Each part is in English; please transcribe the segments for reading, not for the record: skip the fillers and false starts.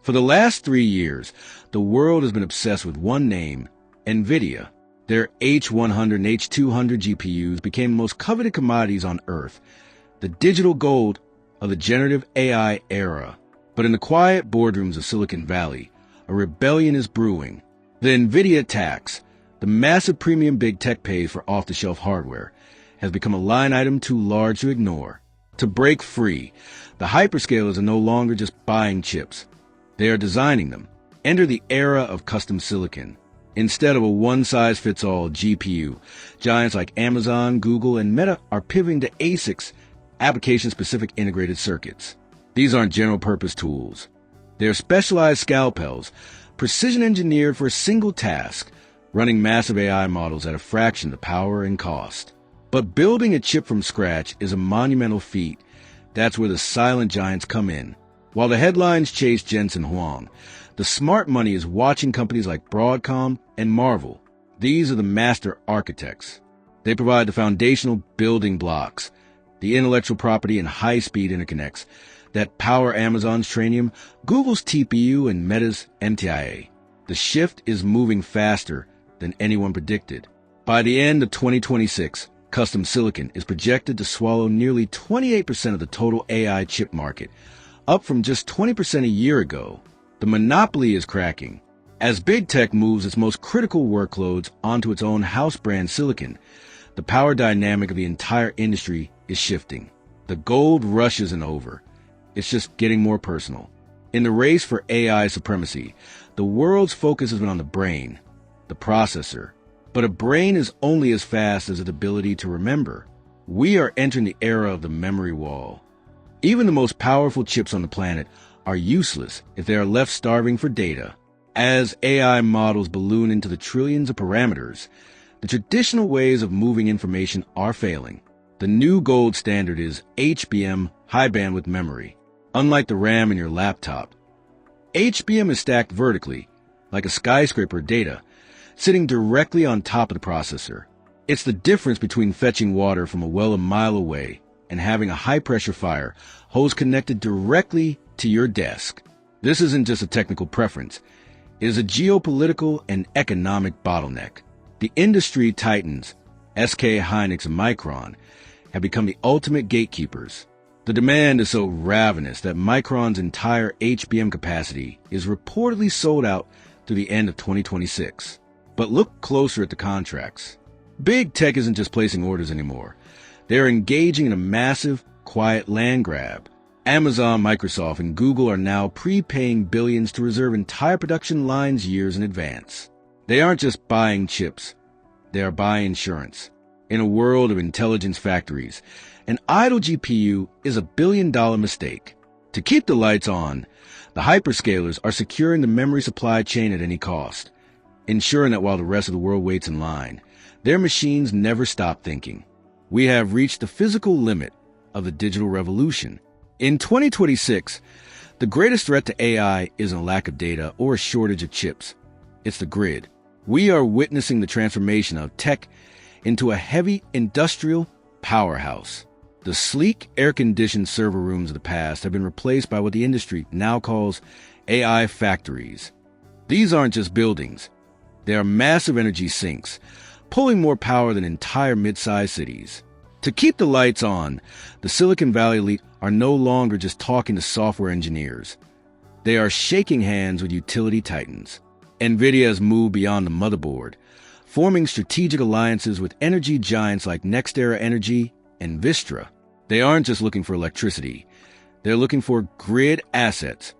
For the last 3 years, the world has been obsessed with one name, NVIDIA. Their H100 and H200 GPUs became the most coveted commodities on Earth, the digital gold of the generative AI era. But in the quiet boardrooms of Silicon Valley, a rebellion is brewing. The NVIDIA tax, the massive premium big tech pays for off-the-shelf hardware, has become a line item too large to ignore. To break free, the hyperscalers are no longer just buying chips. They are designing them. Enter the era of custom silicon. Instead of a one-size-fits-all GPU, giants like Amazon, Google, and Meta are pivoting to ASICs, application-specific integrated circuits. These aren't general-purpose tools. They're specialized scalpels, precision-engineered for a single task, running massive AI models at a fraction of the power and cost. But building a chip from scratch is a monumental feat. That's where the silent giants come in. While the headlines chase Jensen Huang, the smart money is watching companies like Broadcom and Marvell. These are the master architects. They provide the foundational building blocks, the intellectual property and high-speed interconnects that power Amazon's Trainium, Google's TPU, and Meta's MTIA. The shift is moving faster than anyone predicted. By the end of 2026, custom silicon is projected to swallow nearly 28% of the total AI chip market, up from just 20% a year ago. The monopoly is cracking. As big tech moves its most critical workloads onto its own house brand silicon, the power dynamic of the entire industry is shifting. The gold rush isn't over. It's just getting more personal. In the race for AI supremacy, the world's focus has been on the brain, the processor. But a brain is only as fast as its ability to remember. We are entering the era of the memory wall. Even the most powerful chips on the planet are useless if they are left starving for data. As AI models balloon into the trillions of parameters, the traditional ways of moving information are failing. The new gold standard is HBM, high bandwidth memory. Unlike the RAM in your laptop, HBM is stacked vertically, like a skyscraper of data, sitting directly on top of the processor. It's the difference between fetching water from a well a mile away and having a high-pressure fire hose connected directly to your desk. This isn't just a technical preference. It is a geopolitical and economic bottleneck. The industry titans, SK Hynix and Micron, have become the ultimate gatekeepers. The demand is so ravenous that Micron's entire HBM capacity is reportedly sold out through the end of 2026. But look closer at the contracts. Big tech isn't just placing orders anymore. They're engaging in a massive, quiet land grab. Amazon, Microsoft, and Google are now prepaying billions to reserve entire production lines years in advance. They aren't just buying chips. They are buying insurance. In a world of intelligence factories, an idle GPU is $1 billion mistake. To keep the lights on, the hyperscalers are securing the memory supply chain at any cost, ensuring that while the rest of the world waits in line, their machines never stop thinking. We have reached the physical limit of the digital revolution. In 2026, the greatest threat to AI isn't a lack of data or a shortage of chips. It's the grid. We are witnessing the transformation of tech into a heavy industrial powerhouse. The sleek, air-conditioned server rooms of the past have been replaced by what the industry now calls AI factories. These aren't just buildings. They are massive energy sinks, pulling more power than entire mid-sized cities. To keep the lights on, the Silicon Valley elite are no longer just talking to software engineers. They are shaking hands with utility titans. NVIDIA has moved beyond the motherboard, forming strategic alliances with energy giants like NextEra Energy and Vistra. They aren't just looking for electricity. They're looking for grid assets,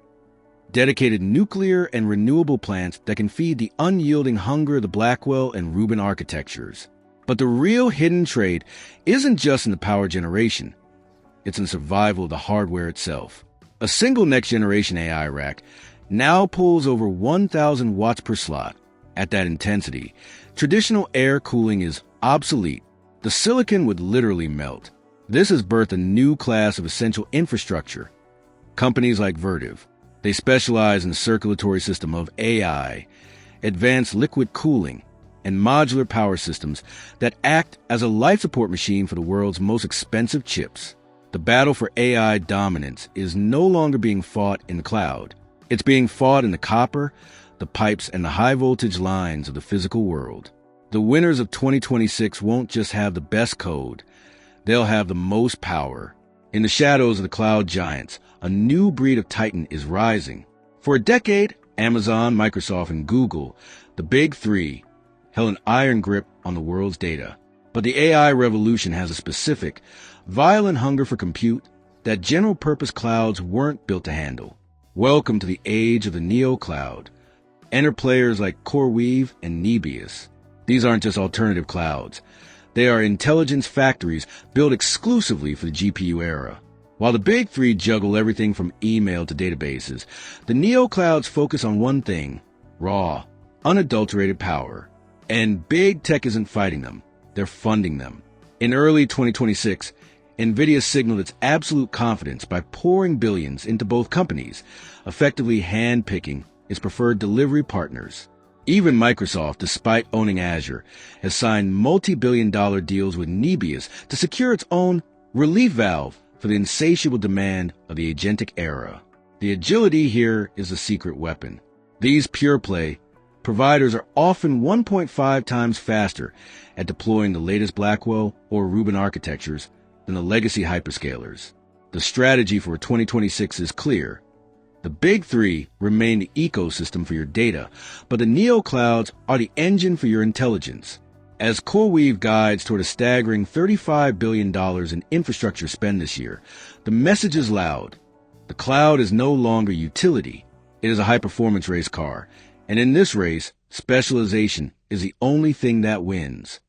dedicated nuclear and renewable plants that can feed the unyielding hunger of the Blackwell and Rubin architectures. But the real hidden trade isn't just in the power generation. It's in survival of the hardware itself. A single next-generation AI rack now pulls over 1,000 watts per slot. At that intensity, traditional air cooling is obsolete. The silicon would literally melt. This has birthed a new class of essential infrastructure. Companies like Vertiv, they specialize in the circulatory system of AI, advanced liquid cooling, and modular power systems that act as a life support machine for the world's most expensive chips. The battle for AI dominance is no longer being fought in the cloud. It's being fought in the copper, the pipes, and the high-voltage lines of the physical world. The winners of 2026 won't just have the best code, they'll have the most power. In the shadows of the cloud giants, a new breed of titan is rising. For a decade, Amazon, Microsoft, and Google, the big three, held an iron grip on the world's data. But the AI revolution has a specific, violent hunger for compute that general-purpose clouds weren't built to handle. Welcome to the age of the neo-cloud. Enter players like CoreWeave and Nebius. These aren't just alternative clouds. They are intelligence factories built exclusively for the GPU era. While the big three juggle everything from email to databases, the neo-clouds focus on one thing: raw, unadulterated power. And big tech isn't fighting them, they're funding them. In early 2026, NVIDIA signaled its absolute confidence by pouring billions into both companies, effectively hand-picking its preferred delivery partners. Even Microsoft, despite owning Azure, has signed multi-billion-dollar deals with Nebius to secure its own relief valve for the insatiable demand of the agentic era. The agility here is a secret weapon. These pure-play providers are often 1.5 times faster at deploying the latest Blackwell or Rubin architectures than the legacy hyperscalers. The strategy for 2026 is clear. The big three remain the ecosystem for your data, but the neo-clouds are the engine for your intelligence. As CoreWeave guides toward a staggering $35 billion in infrastructure spend this year, the message is loud. The cloud is no longer utility. It is a high-performance race car. And in this race, specialization is the only thing that wins.